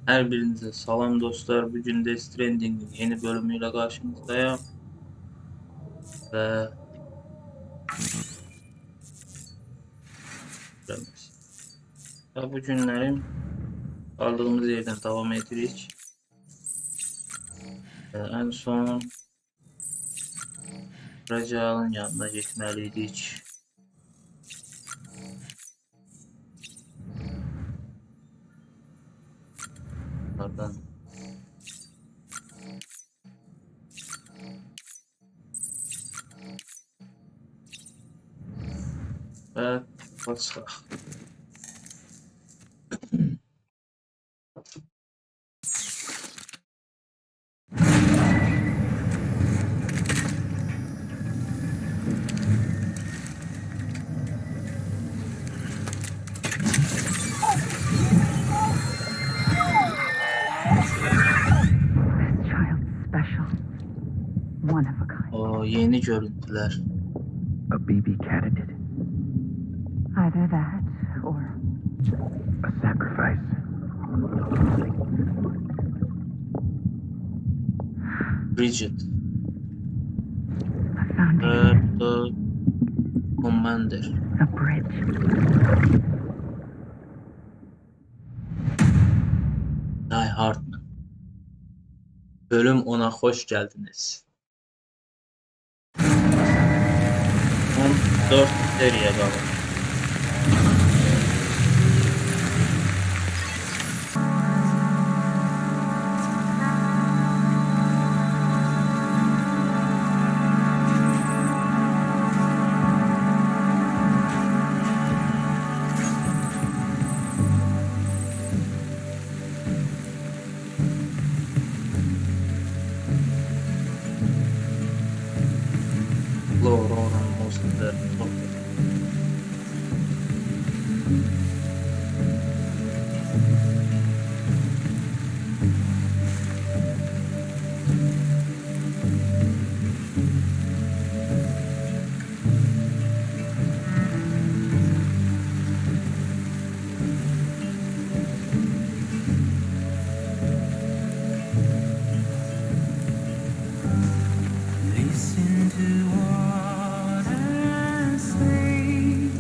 Her birinize salam dostlar. Bugün de Stranding'in yeni bölümüyle karşınızdayım. Ve bu günlerin kaldığımız yerden devam edirik. En son Racal'ın yanına gitmeliydik. Oradan ve başka. O yeni görüntüler. A BB candidate. Either that or A sacrifice. Bridget. a foundation, The Commander. a bridge. Die Hard. Bölüm 10'a hoş geldiniz. 14 seriye kalın. Listen to what I say.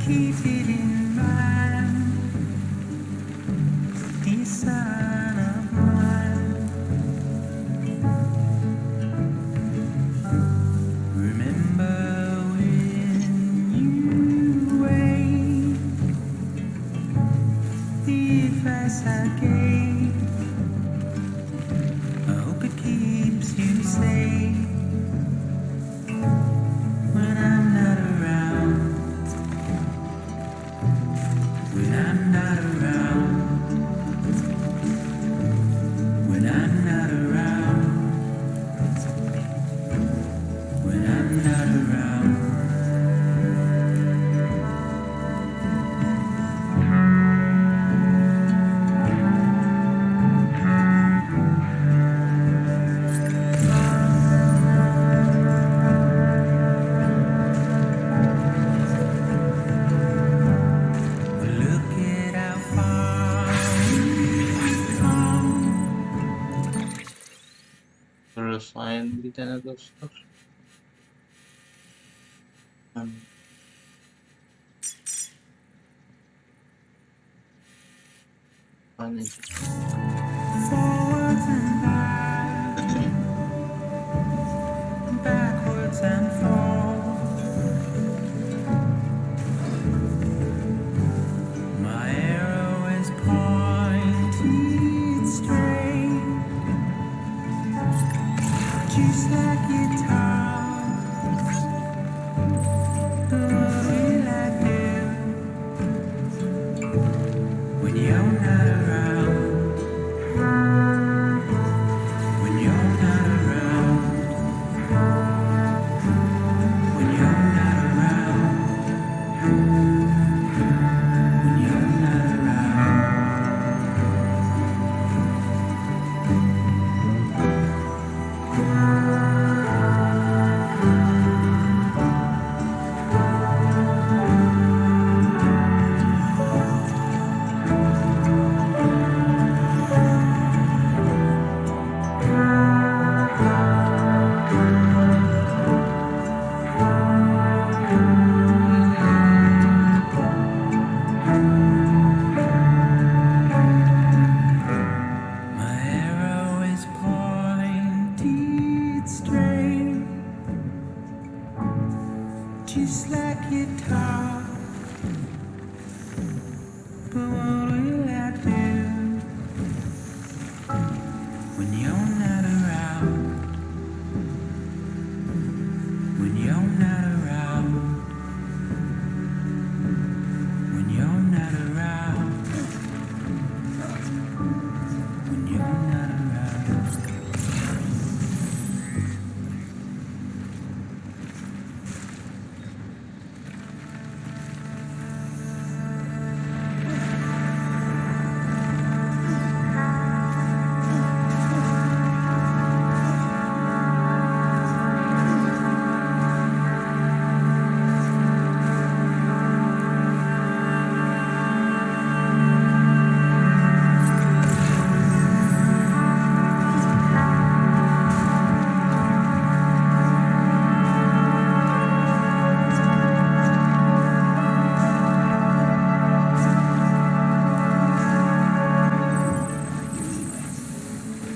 Keep it in mind. This son of mine. Remember when you wait. The advice I gave. I hope it keeps you safe when I'm not around. When I'm not around. When I'm not around. When I'm not around. Look at how far we've come. Sayın bir tane dostlar. Hani Forwards and back, backwards and forth. My arrow is pointed straight, just like guitars. Will I do when you're not around? just like you talk. But what will I do when you're not around? When you're not around. When you're not around. When you're not around.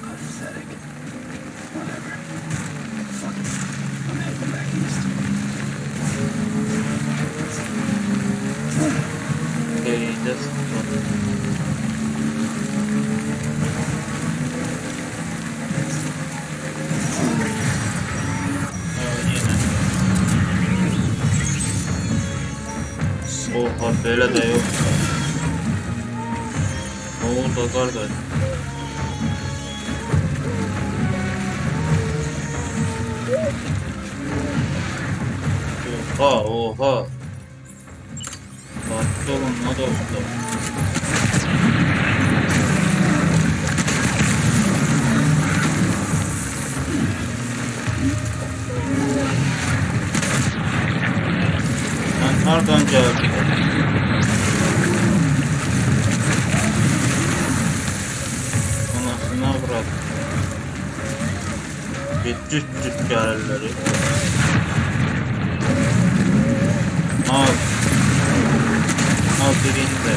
Pathetic. Whatever. Fuck it. I'm heading back east. Okay, that's Oha böyle de yok. Ne oldu kardeş? Oha. Tatlı olun ne dostum. Sen nereden geldin? Anasına bırak. Bir cüt gelirleri. Al birinde.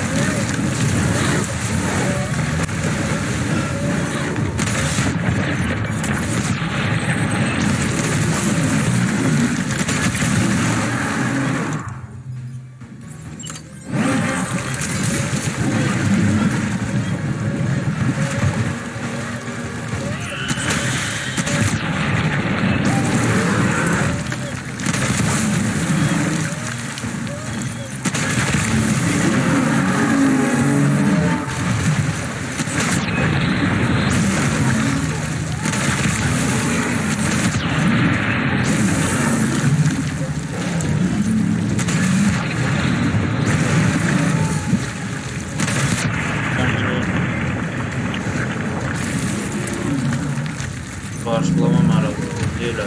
Karşılama merhaba değil mi?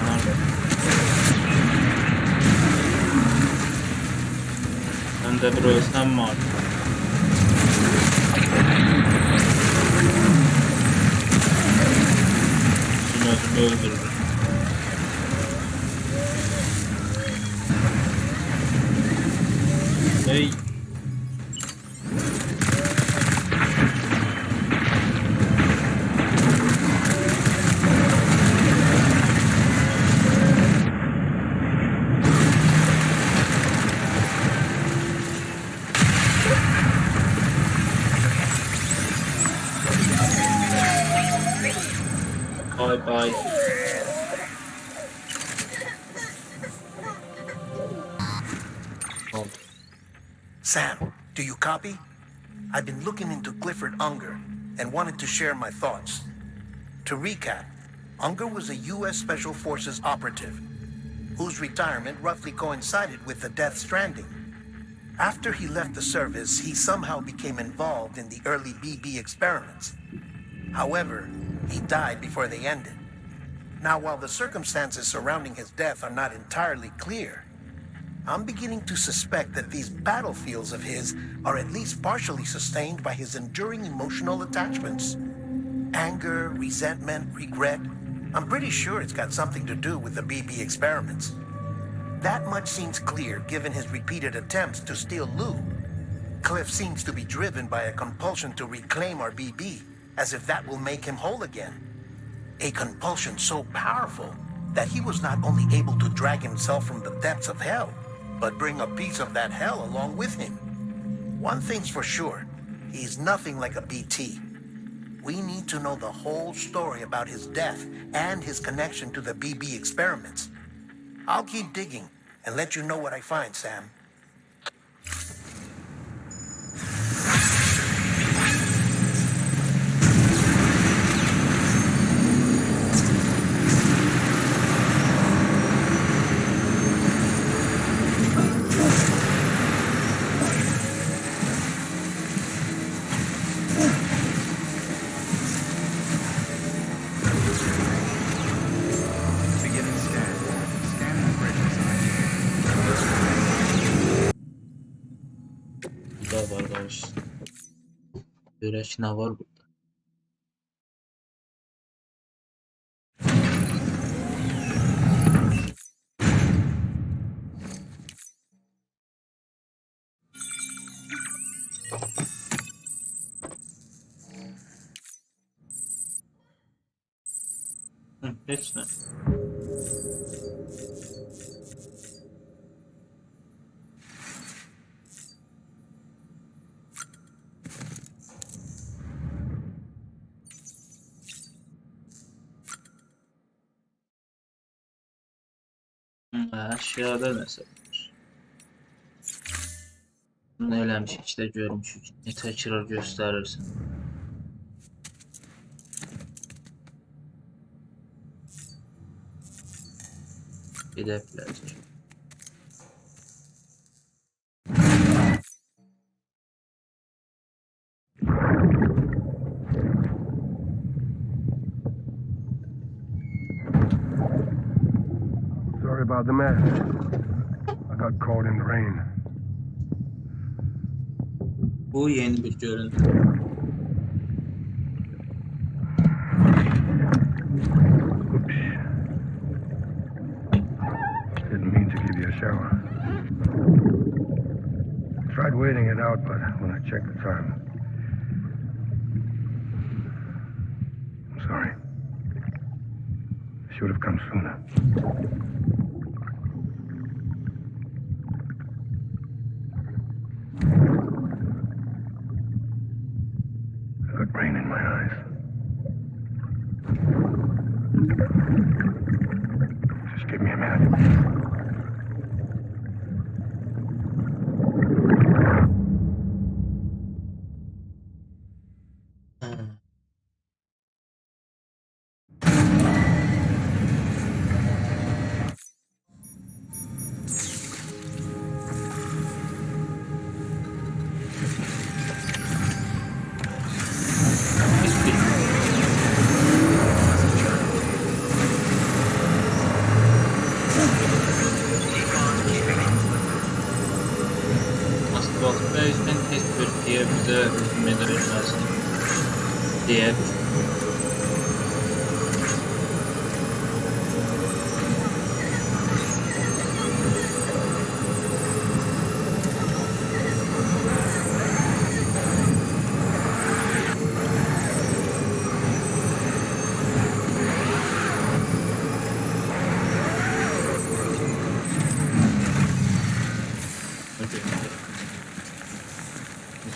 Nerede? Sen de bir ölsem var. Şimdi özümü öldürürüm. Hey. Bye bye. Oh. Sam, do you copy? I've been looking into Clifford Unger and wanted to share my thoughts. To recap, Unger was a U.S. Special Forces operative whose retirement roughly coincided with the death Stranding. After he left the service, he somehow became involved in the early BB experiments. However, he died before they ended. Now, while the circumstances surrounding his death are not entirely clear, I'm beginning to suspect that these battlefields of his are at least partially sustained by his enduring emotional attachments. Anger, resentment, regret. I'm pretty sure it's got something to do with the BB experiments. That much seems clear given his repeated attempts to steal Lou. Cliff seems to be driven by a compulsion to reclaim our BB, as if that will make him whole again. A compulsion so powerful that he was not only able to drag himself from the depths of hell, but bring a piece of that hell along with him. One thing's for sure, he's nothing like a BT. We need to know the whole story about his death and his connection to the BB experiments. I'll keep digging and let you know what I find, Sam. Beginning scan. Scanning the bridges. Bu da var kardeşim. Görək ne var burada. Heç ne. Aşağıda nəsə var. Bunu eləmişik, də görmüşük. Ne təkrar göstərirsən. Gedə bilərik. Sorry about the mess. I got caught in the rain. Bu yeni bir görüntü. Oops. Didn't mean to give you a shower. Tried waiting it out, but when I checked the time... I'm sorry. I should have come sooner. I got rain in my eyes. Just give me a minute. Azərbaycan tez Türkiyə bizə hücum edilməsin deyə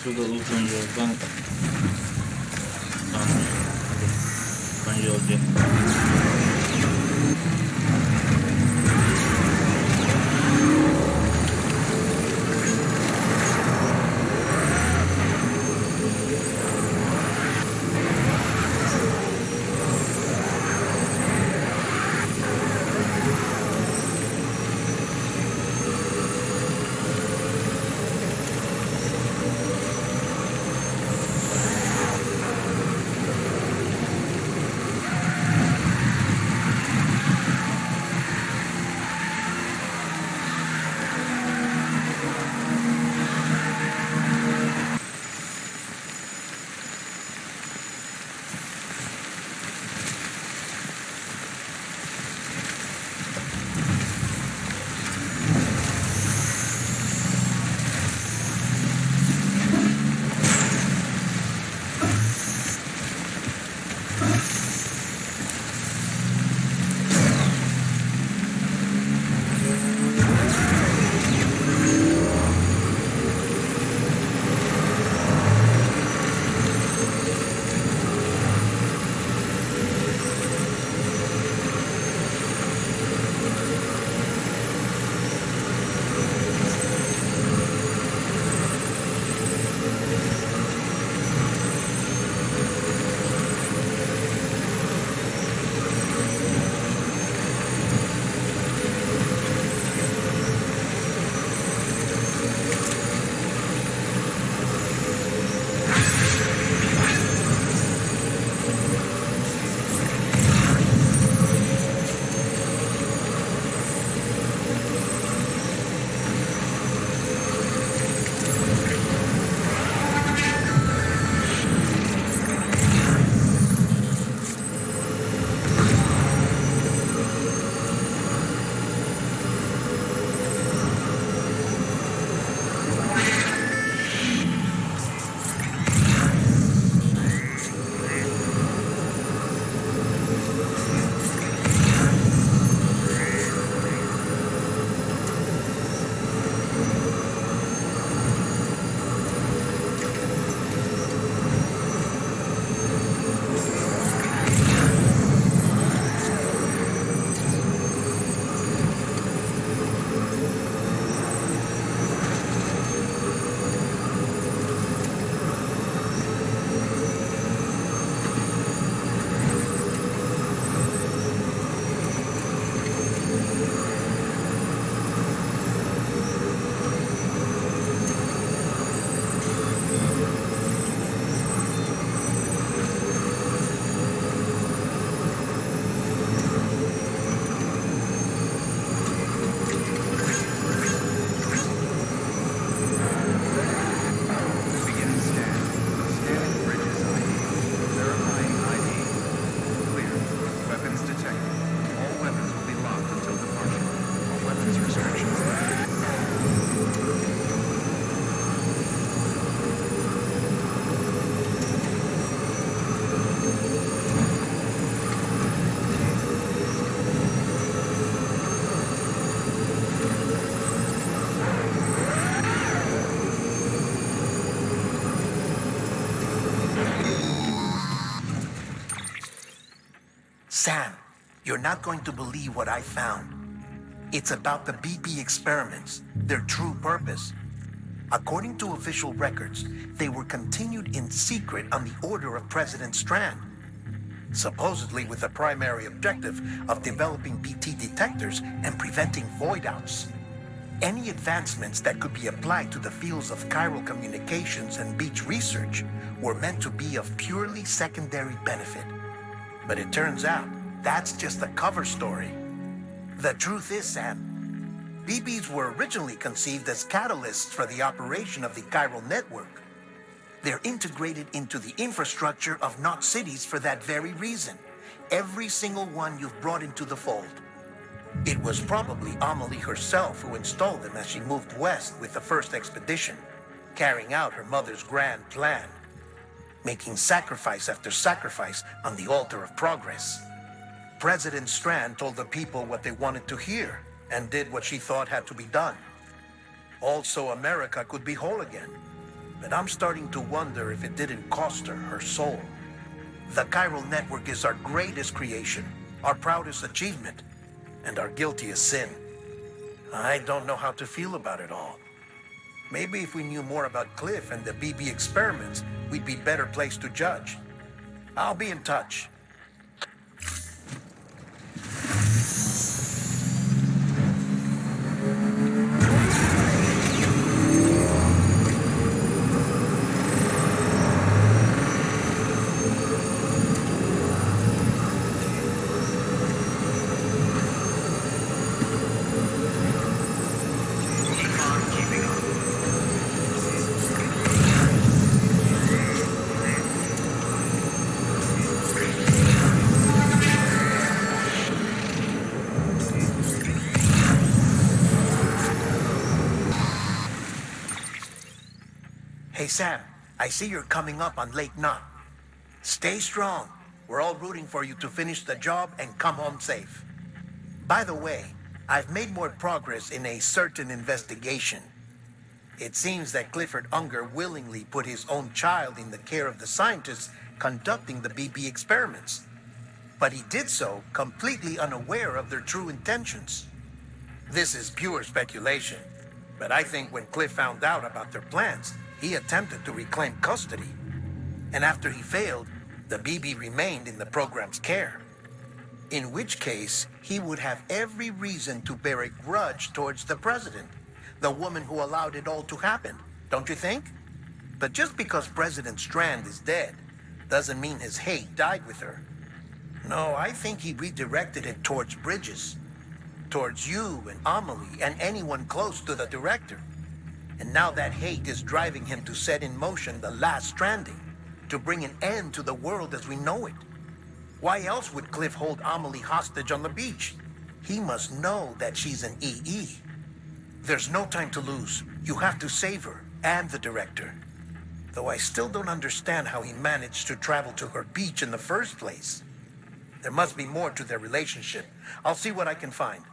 Şurada uzun yoldan ben yolcu. you're not going to believe what I found. It's about the BP experiments, their true purpose. According to official records, they were continued in secret on the order of President Strand, supposedly with the primary objective of developing BT detectors and preventing void-outs. Any advancements that could be applied to the fields of chiral communications and beach research were meant to be of purely secondary benefit. But it turns out, that's just the cover story. The truth is, Sam, BBs were originally conceived as catalysts for the operation of the chiral network. They're integrated into the infrastructure of not cities for that very reason. Every single one you've brought into the fold. It was probably Amelie herself who installed them as she moved west with the first expedition, carrying out her mother's grand plan, making sacrifice after sacrifice on the altar of progress. President Strand told the people what they wanted to hear and did what she thought had to be done. Also, America could be whole again. But I'm starting to wonder if it didn't cost her her soul. The chiral network is our greatest creation, our proudest achievement, and our guiltiest sin. I don't know how to feel about it all. Maybe if we knew more about Cliff and the BB experiments, we'd be better placed to judge. I'll be in touch. Hey, Sam, I see you're coming up on Lake Knot. Stay strong. We're all rooting for you to finish the job and come home safe. By the way, I've made more progress in a certain investigation. It seems that Clifford Unger willingly put his own child in the care of the scientists conducting the BB experiments. But he did so completely unaware of their true intentions. This is pure speculation, but I think when Cliff found out about their plans, he attempted to reclaim custody. And after he failed, the BB remained in the program's care. In which case, he would have every reason to bear a grudge towards the president, the woman who allowed it all to happen, don't you think? But just because President Strand is dead, doesn't mean his hate died with her. No, I think he redirected it towards Bridges, towards you and Amelie and anyone close to the director. And now that hate is driving him to set in motion the last Stranding, to bring an end to the world as we know it. Why else would Cliff hold Amelie hostage on the beach? He must know that she's an EE. There's no time to lose. You have to save her and the director. Though I still don't understand how he managed to travel to her beach in the first place. There must be more to their relationship. I'll see what I can find.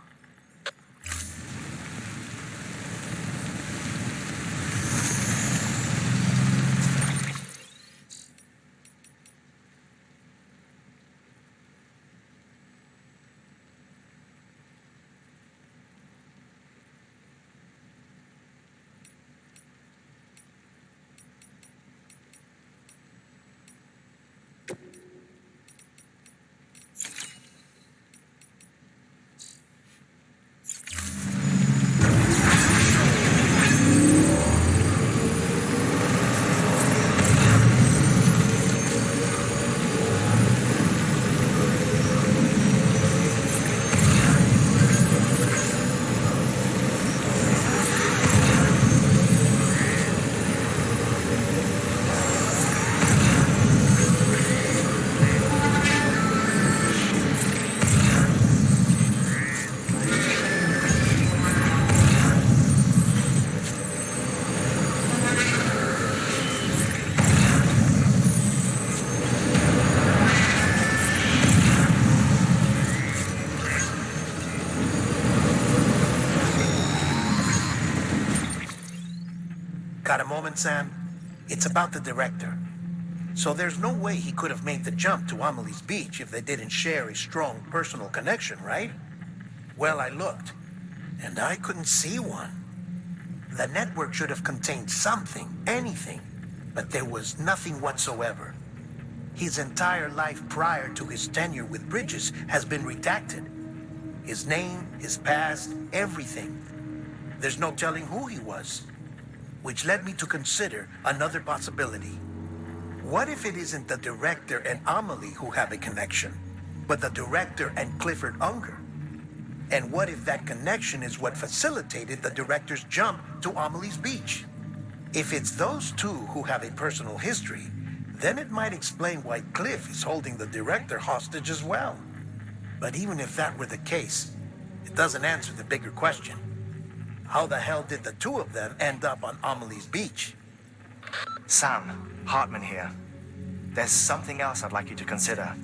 Got a moment, Sam? It's about the director. So there's no way he could have made the jump to Amelie's beach if they didn't share a strong personal connection, right? Well, I looked, and I couldn't see one. The network should have contained something, anything, but there was nothing whatsoever. His entire life prior to his tenure with Bridges has been redacted. His name, his past, everything. There's no telling who he was. Which led me to consider another possibility. What if it isn't the director and Amelie who have a connection, but the director and Clifford Unger? And what if that connection is what facilitated the director's jump to Amelie's beach? If it's those two who have a personal history, then it might explain why Cliff is holding the director hostage as well. But even if that were the case, it doesn't answer the bigger question. How the hell did the two of them end up on Amelie's beach? Sam, Hartman here. There's something else I'd like you to consider.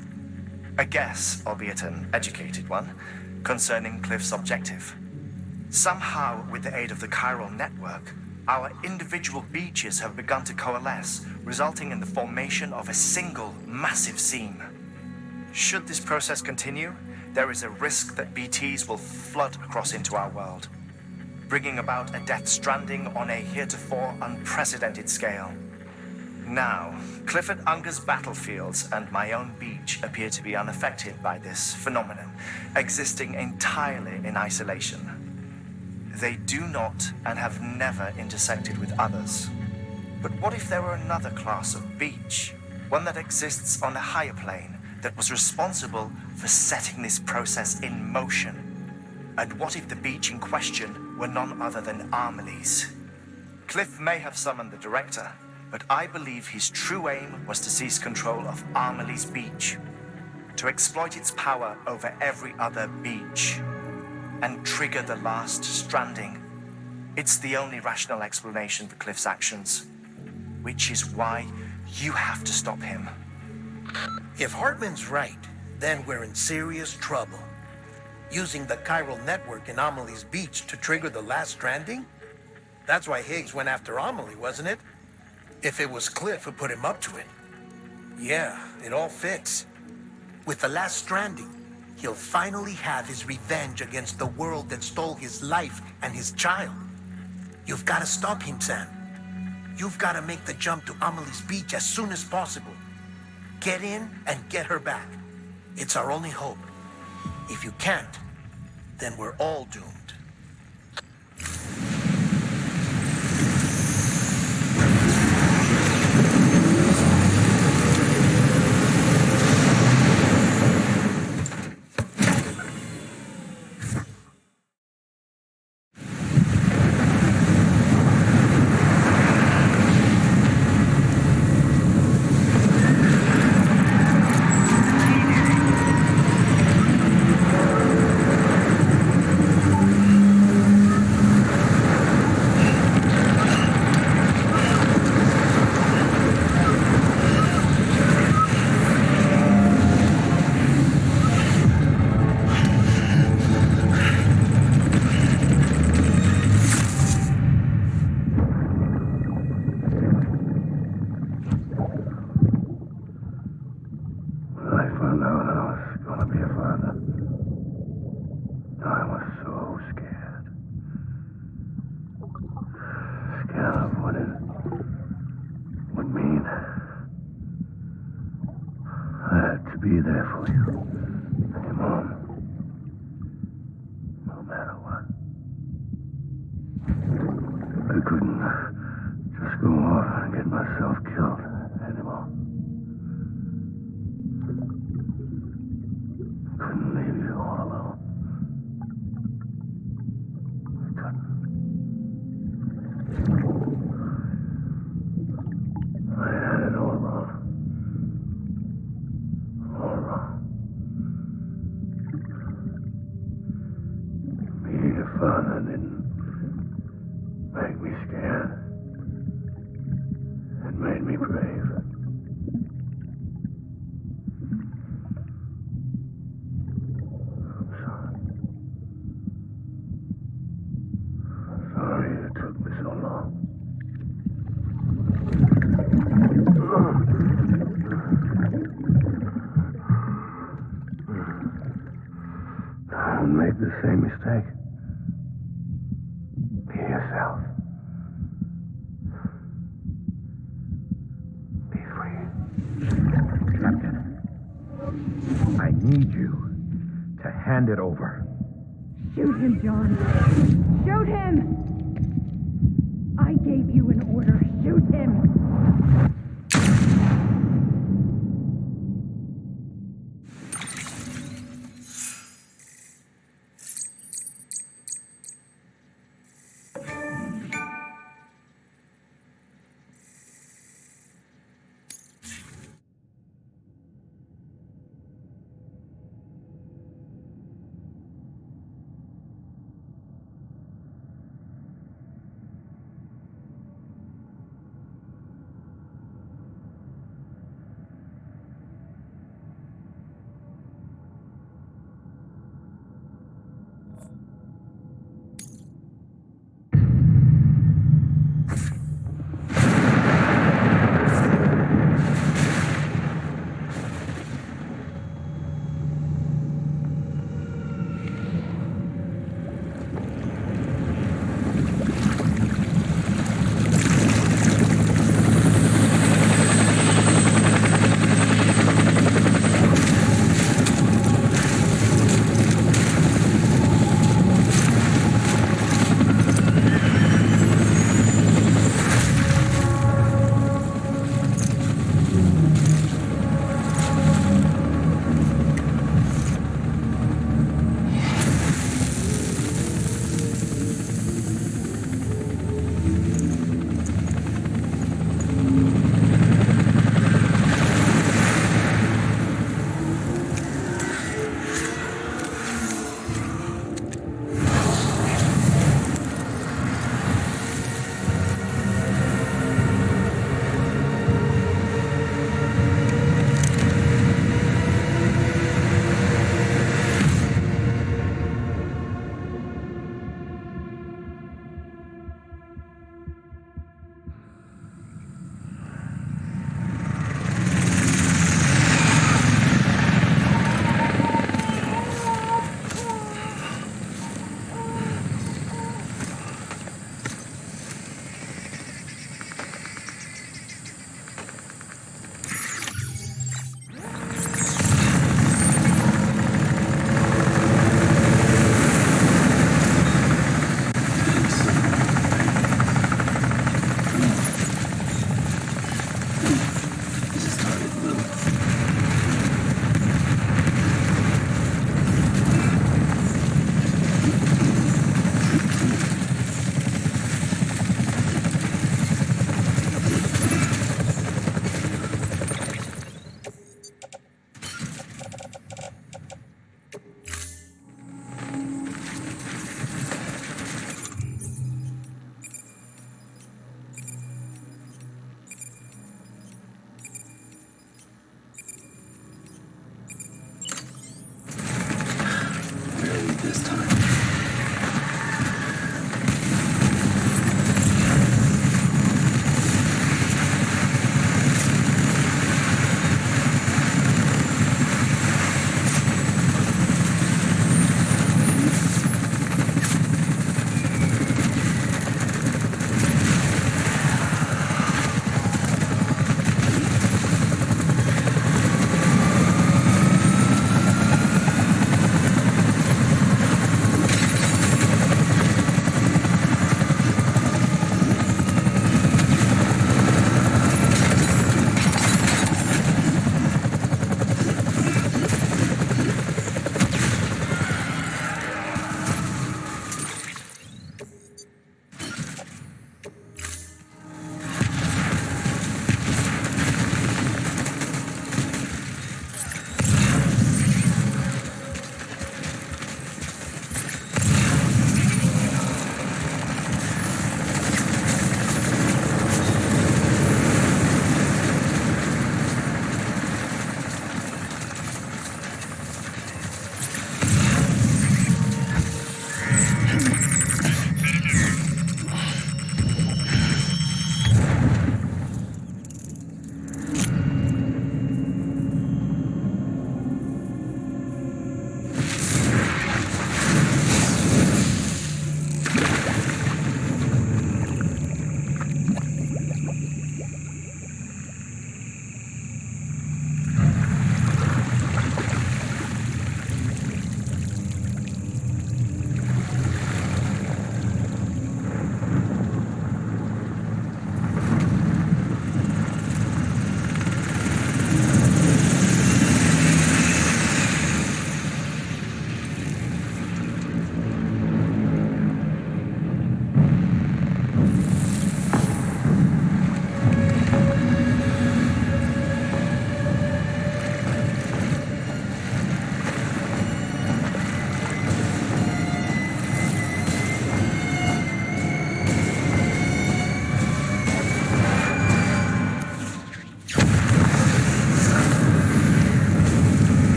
A guess, albeit an educated one, concerning Cliff's objective. Somehow, with the aid of the chiral network, our individual beaches have begun to coalesce, resulting in the formation of a single massive seam. Should this process continue, there is a risk that BTs will flood across into our world, bringing about a death stranding on a heretofore unprecedented scale. Now, Clifford Unger's battlefields and my own beach appear to be unaffected by this phenomenon, existing entirely in isolation. They do not and have never intersected with others. But what if there were another class of beach, one that exists on a higher plane, that was responsible for setting this process in motion? And what if the beach in question were none other than Amelie's? Cliff may have summoned the director, but I believe his true aim was to seize control of Amelie's beach, to exploit its power over every other beach, and trigger the last stranding. It's the only rational explanation for Cliff's actions, which is why you have to stop him. If Hartman's right, then we're in serious trouble. Using the chiral network in Amelie's beach to trigger the last stranding? That's why Higgs went after Amelie, wasn't it? If it was Cliff who put him up to it. Yeah, it all fits. With the last stranding, he'll finally have his revenge against the world that stole his life and his child. You've got to stop him, Sam. You've got to make the jump to Amelie's beach as soon as possible. Get in and get her back. It's our only hope. If you can't, then we're all doomed. Be there for you, your mom, no matter what. I couldn't just go off and get myself killed anymore. Couldn't leave you all alone. I couldn't. I had it all wrong. Being a father didn't make me scared. It made me brave. I'm sorry. I'm sorry it took me so long. the same mistake. Be yourself. Be free. Captain, I need you to hand it over. Shoot him, John. Shoot him! I gave you an order. Shoot him!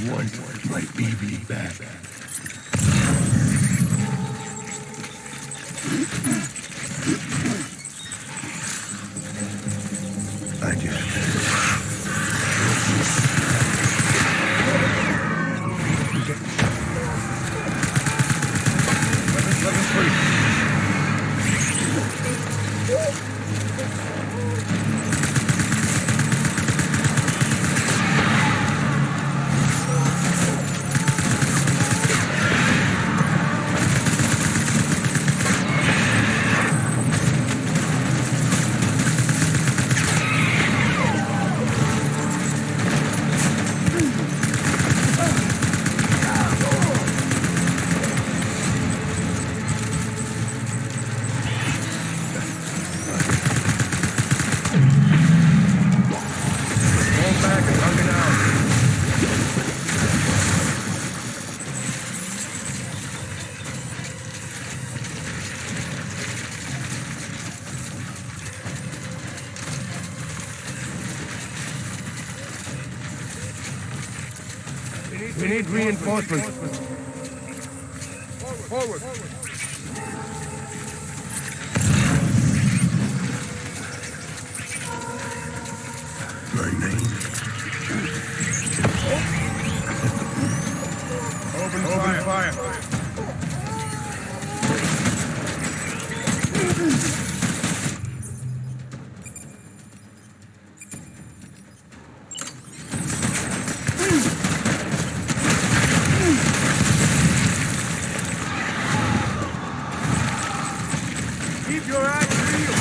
want my baby back. I just... Let him free. We need reinforcements. Forward. My name. Open fire. Keep your eyes peeled.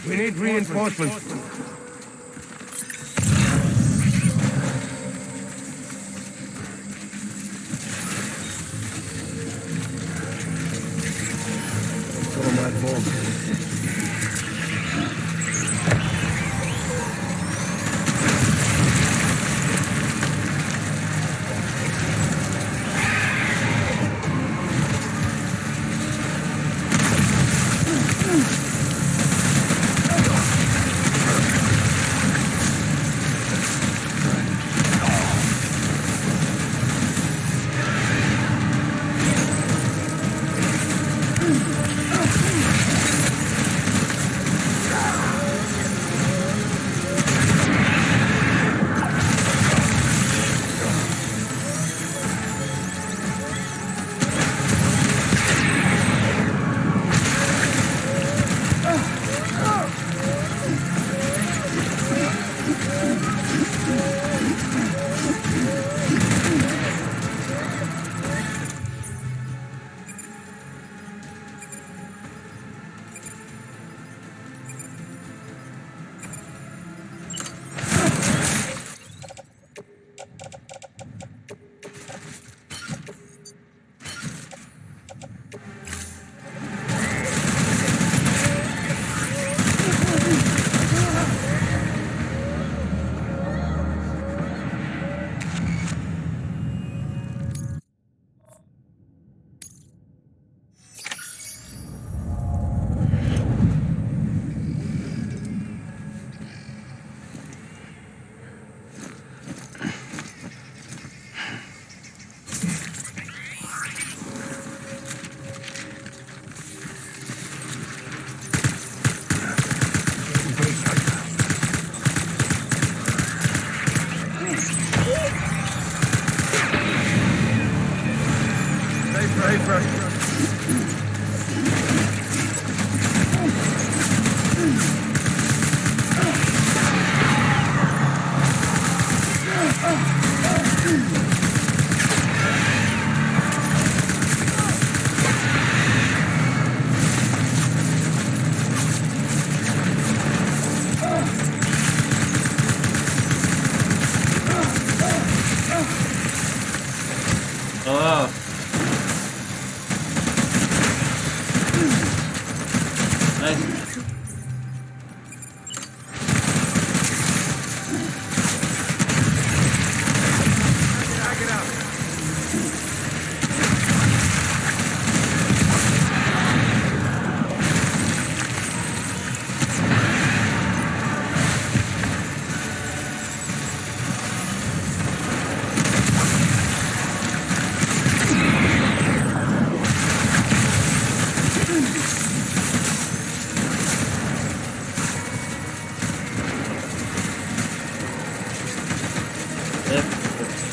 We need reinforcements.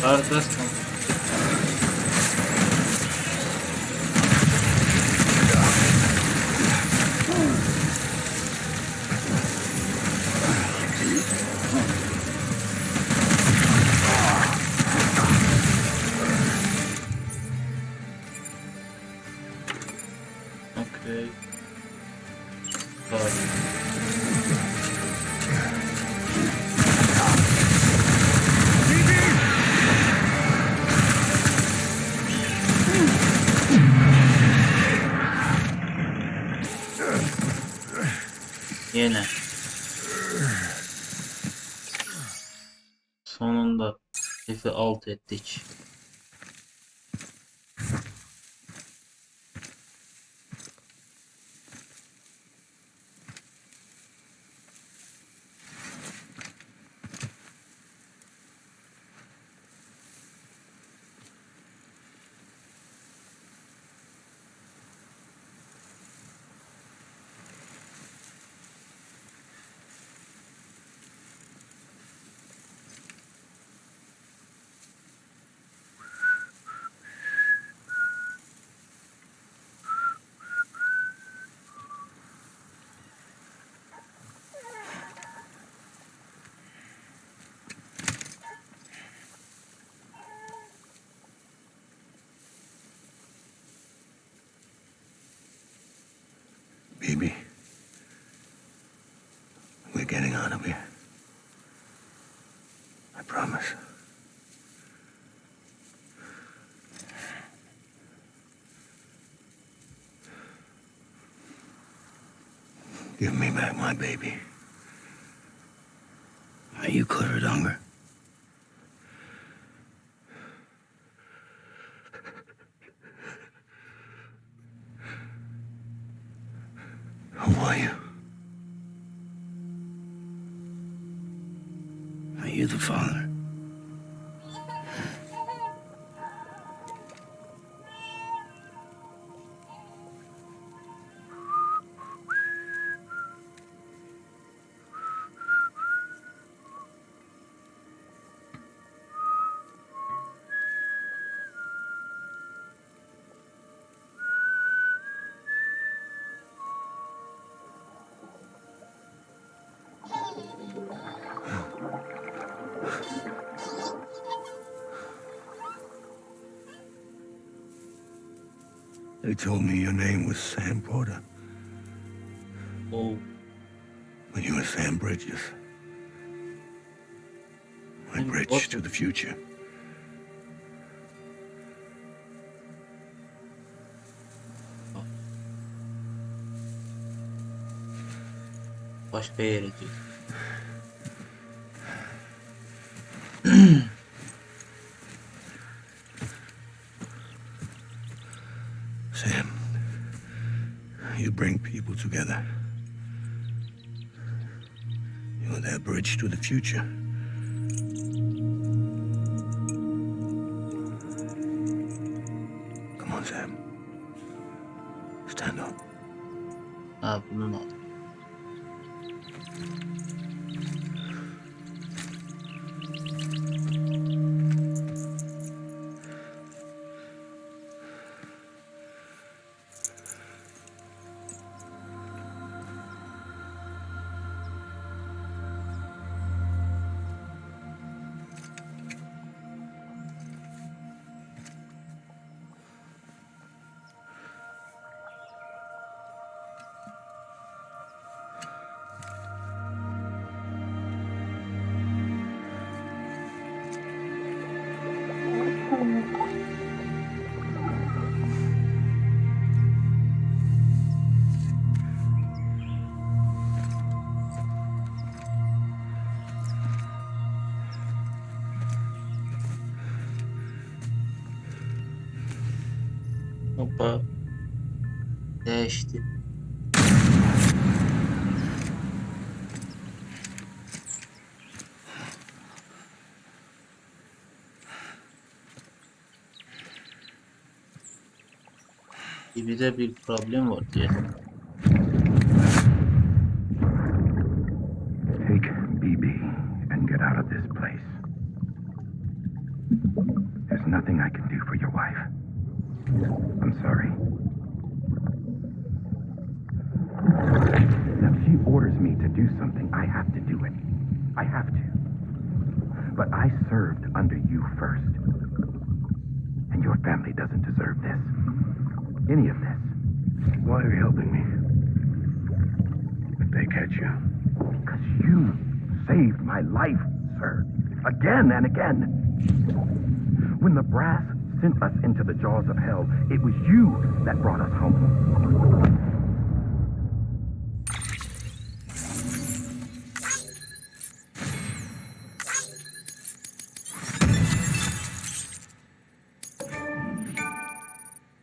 Arkadaşlar. Okay. Pardon. Yine. Sonunda F'i alt ettik. Baby, we're getting out of here. I promise. Give me back my baby. Are you cleared, Unger? Who are you? Are you the father? They told me your name was Sam Porter. Oh. When you were Sam Bridges. My bridge to the future. Başka yere gidiyor. Sam, you bring people together. You're their bridge to the future. Come on, Sam. Stand up. Ha, bunun adı. Hoppa. Değişti. Bir de bir problem var diye. Take BB and get out of this place. nothing I can do for your wife. I'm sorry. Now, if she orders me to do something, I have to do it. I have to. But I served under you first. And your family doesn't deserve this. Any of this. Why are you helping me? If they catch you. Because you saved my life, sir. Again and again. When the brass sent us into the jaws of hell, it was you that brought us home.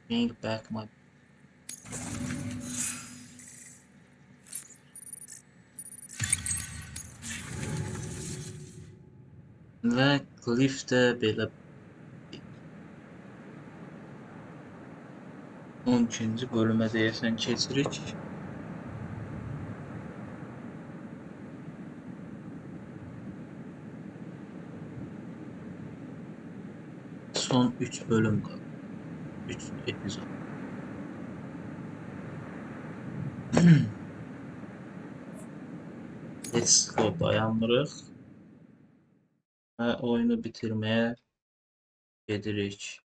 Bring back my... Və Cliff də belə 12-ci bölümə deyəsən keçirik. Son 3 bölüm qaldı. 3 epizod. Let's go, dayanmırıq. Və oyunu bitirməyə gedirik.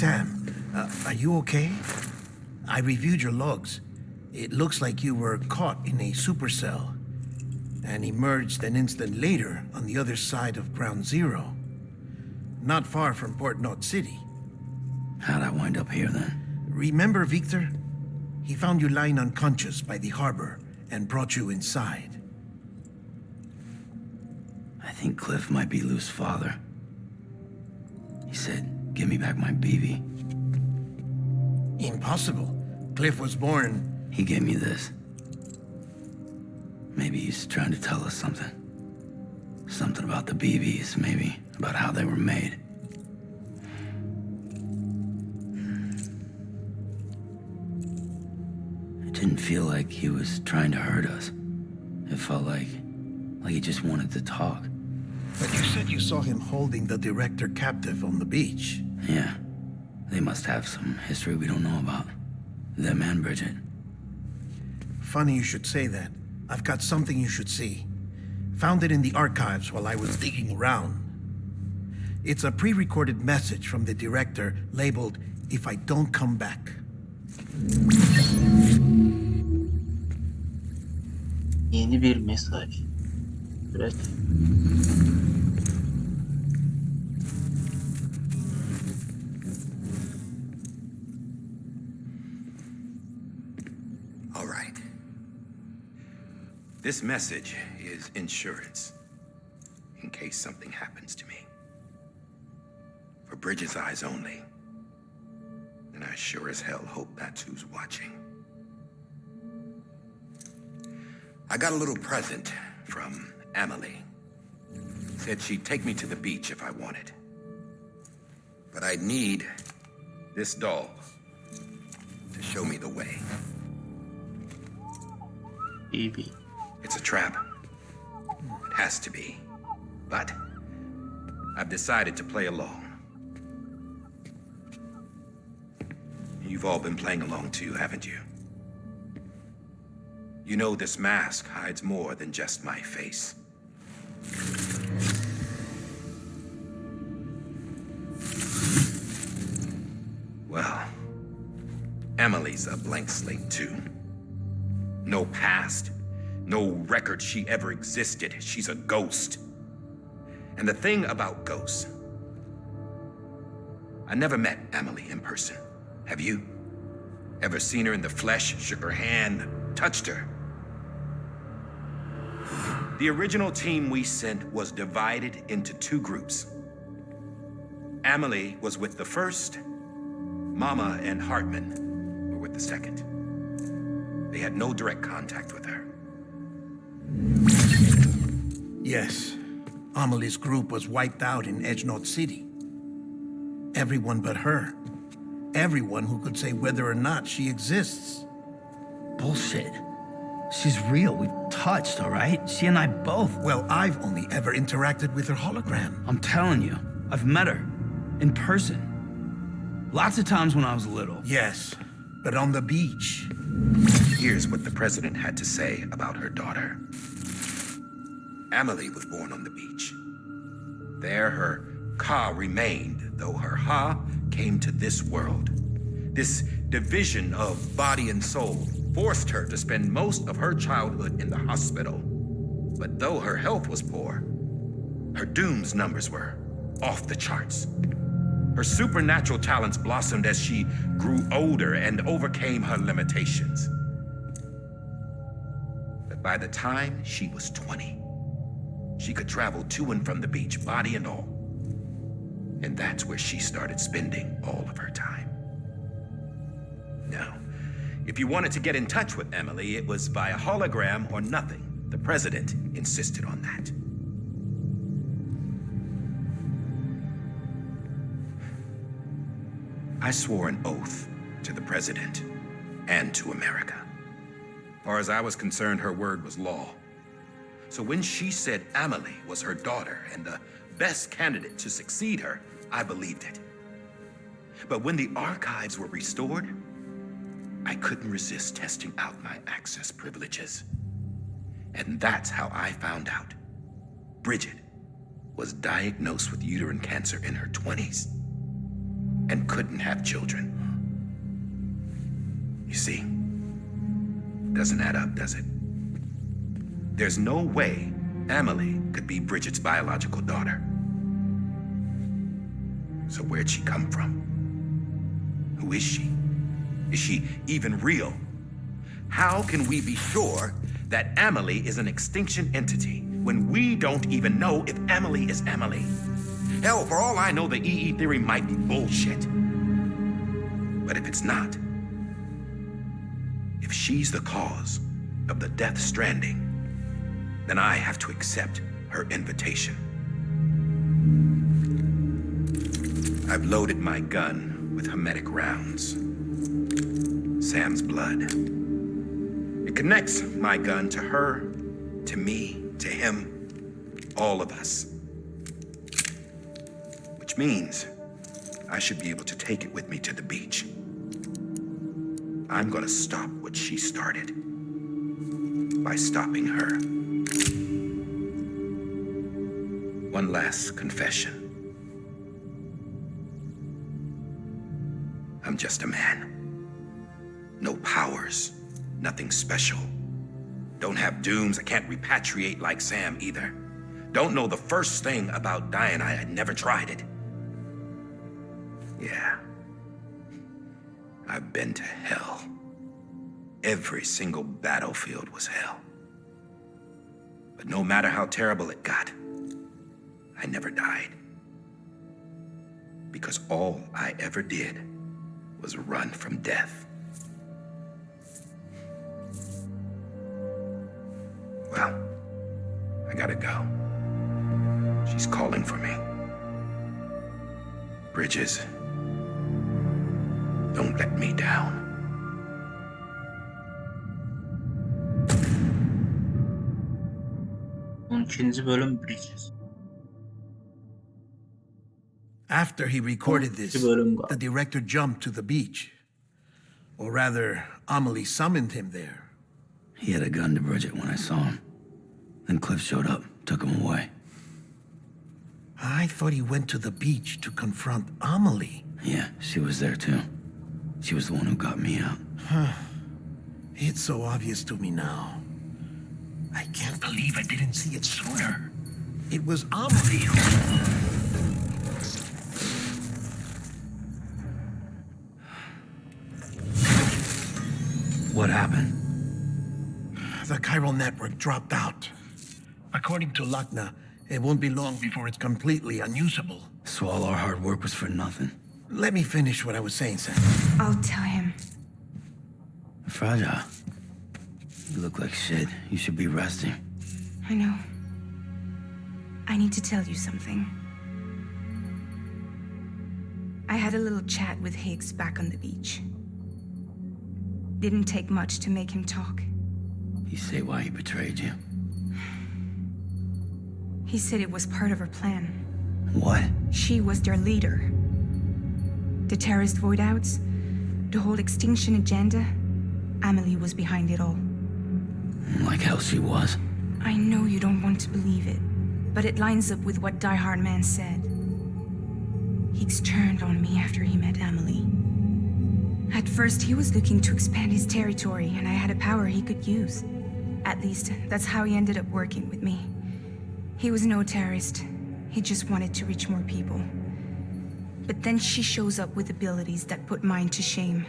Sam, are you okay? I reviewed your logs. It looks like you were caught in a supercell and emerged an instant later on the other side of Ground Zero. Not far from Port Knot City. How'd I wind up here then? Remember Victor? He found you lying unconscious by the harbor and brought you inside. I think Cliff might be Lou's father. He said, give me back my BB. Impossible. Cliff was born... He gave me this. Maybe he's trying to tell us something. Something about the BBs, maybe. About how they were made. It didn't feel like he was trying to hurt us. It felt like he just wanted to talk. But you said you saw him holding the director captive on the beach. Yeah. They must have some history we don't know about. Them and Bridget. Funny you should say that. I've got something you should see. Found it in the archives while I was digging around. It's a pre-recorded message from the director labeled, "If I don't come back." Yeni bir mesaj. Evet. All right. This message is insurance, in case something happens to me. For Bridget's eyes only. And I sure as hell hope that's who's watching. I got a little present from Emily. Said she'd take me to the beach if I wanted. But I'd need this doll to show me the way. BB. It's a trap. It has to be. But I've decided to play along. You've all been playing along too, haven't you? You know this mask hides more than just my face. Well, Emily's a blank slate too. No past, no record she ever existed. She's a ghost. And the thing about ghosts, I never met Emily in person. Have you? Ever seen her in the flesh, shook her hand, touched her? The original team we sent was divided into two groups. Emily was with the first, Mama and Hartman were with the second. They had no direct contact with her. Yes. Amelie's group was wiped out in Edgenorth City. Everyone but her. Everyone who could say whether or not she exists. Bullshit. She's real. We've touched, all right? She and I both. Well, I've only ever interacted with her hologram. I'm telling you, I've met her. In person. Lots of times when I was little. Yes, but on the beach. Here's what the president had to say about her daughter. Amelie was born on the beach. There her ka remained, though her ha came to this world. This division of body and soul forced her to spend most of her childhood in the hospital. But though her health was poor, her dooms numbers were off the charts. Her supernatural talents blossomed as she grew older and overcame her limitations. But by the time she was 20, she could travel to and from the beach, body and all. And that's where she started spending all of her time. Now, if you wanted to get in touch with Emily, it was via hologram or nothing. The president insisted on that. I swore an oath to the president and to America. As far as I was concerned, her word was law. So when she said Amelie was her daughter and the best candidate to succeed her, I believed it. But when the archives were restored, I couldn't resist testing out my access privileges. And that's how I found out Bridget was diagnosed with uterine cancer in her 20s and couldn't have children. You see, doesn't add up, does it? There's no way Amelie could be Bridget's biological daughter. So where'd she come from? Who is she? Is she even real? How can we be sure that Amelie is an extinction entity when we don't even know if Amelie is Amelie? Hell, for all I know, the EE theory might be bullshit. But if it's not, if she's the cause of the death stranding, then I have to accept her invitation. I've loaded my gun with hermetic rounds. Sam's blood. It connects my gun to her, to me, to him, all of us. Which means I should be able to take it with me to the beach. I'm gonna stop what she started by stopping her. One last confession. I'm just a man. No powers, nothing special. Don't have dooms, I can't repatriate like Sam either. Don't know the first thing about dying, I had never tried it. Yeah. I've been to hell. Every single battlefield was hell. But no matter how terrible it got, I never died. Because all I ever did was run from death. Well, I gotta go. She's calling for me. Bridges, don't let me down. 12. bölüm Bridges. After he recorded this, bölüm var. the director jumped to the beach. Or rather, Amelie summoned him there. He had a gun to Bridget when I saw him. Then Cliff showed up, took him away. I thought he went to the beach to confront Amelie. Yeah, she was there too. She was the one who got me out. It's so obvious to me now. I can't believe I didn't see it sooner. It was Amelie who... What happened? The chiral network dropped out. According to Luckna, it won't be long before it's completely unusable. So all our hard work was for nothing. let me finish what I was saying, Sam. I'll tell him. Fragile. You look like shit. You should be resting. I know. I need to tell you something. I had a little chat with Higgs back on the beach. Didn't take much to make him talk. You say why he betrayed you? He said it was part of her plan. What? She was their leader. The terrorist voidouts, the whole extinction agenda, Amelie was behind it all. Like hell she was. I know you don't want to believe it, but it lines up with what Die Hard Man said. Higgs turned on me after he met Amelie. At first, he was looking to expand his territory, and I had a power he could use. At least, that's how he ended up working with me. He was no terrorist. He just wanted to reach more people. But then she shows up with abilities that put mine to shame.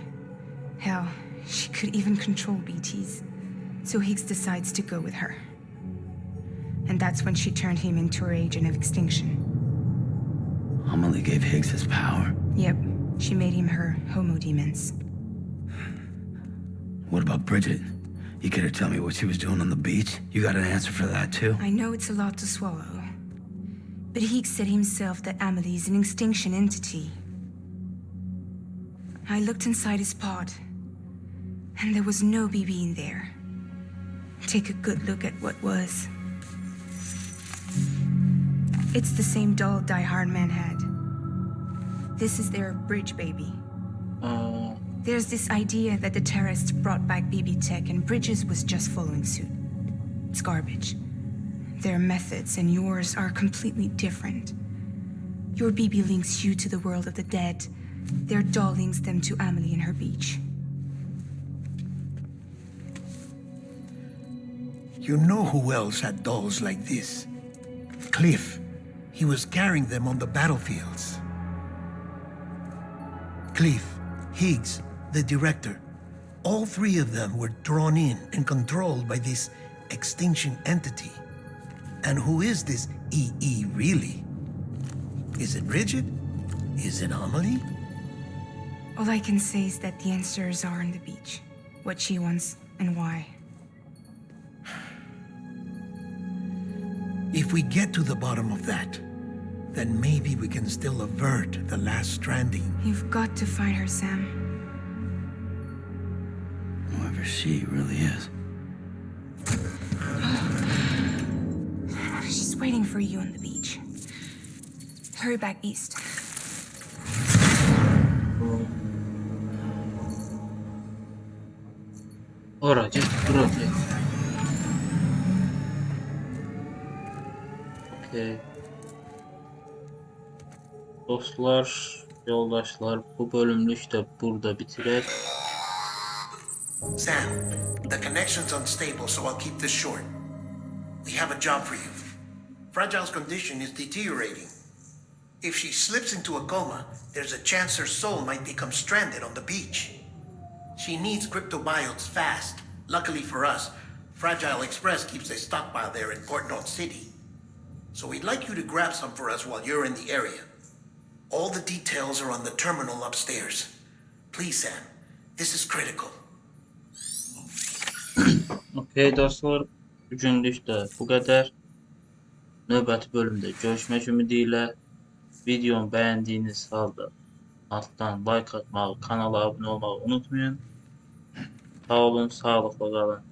Hell, she could even control BTs. So Higgs decides to go with her. And that's when she turned him into her agent of extinction. Amelie gave Higgs his power. Yep, she made him her homo demons. What about Bridget? You care to tell me what she was doing on the beach? You got an answer for that too? I know it's a lot to swallow. But Higgs said himself that Amelie is an extinction entity. I looked inside his pod, and there was no BB in there. Take a good look at what was. It's the same doll Die Hard Man had. This is their bridge baby. There's this idea that the terrorists brought back BB tech and Bridges was just following suit. It's garbage. Their methods and yours are completely different. Your BB links you to the world of the dead. Their doll links them to Amelie and her beach. You know who else had dolls like this? Cliff. He was carrying them on the battlefields. Cliff, Higgs, the director. All three of them were drawn in and controlled by this extinction entity. And who is this EE really? Is it Bridget? Is it Amelie? All I can say is that the answers are on the beach. What she wants and why. If we get to the bottom of that, then maybe we can still avert the last stranding. You've got to find her, Sam. Whoever she really is. She's waiting for you on the beach. Hurry back east. Oracı problem. Okay. Dostlar, yoldaşlar, bu bölümlük de burada bitirək. Sam, the connection's unstable, so I'll keep this short. We have a job for you. Fragile's condition is deteriorating. If she slips into a coma, there's a chance her soul might become stranded on the beach. She needs cryptobiotes fast. Luckily for us, Fragile Express keeps a stockpile there in Port North City. So we'd like you to grab some for us while you're in the area. All the details are on the terminal upstairs. Please, Sam, this is critical. Okay dostlar, bugünlük də bu qədər. Növbəti bölümdə görüşmək ümidiyle. Videomu bəyəndiyiniz halda alttan like atmağı, kanala abunə olmağı unutmayın. Sağ olun, sağlıqla qalın.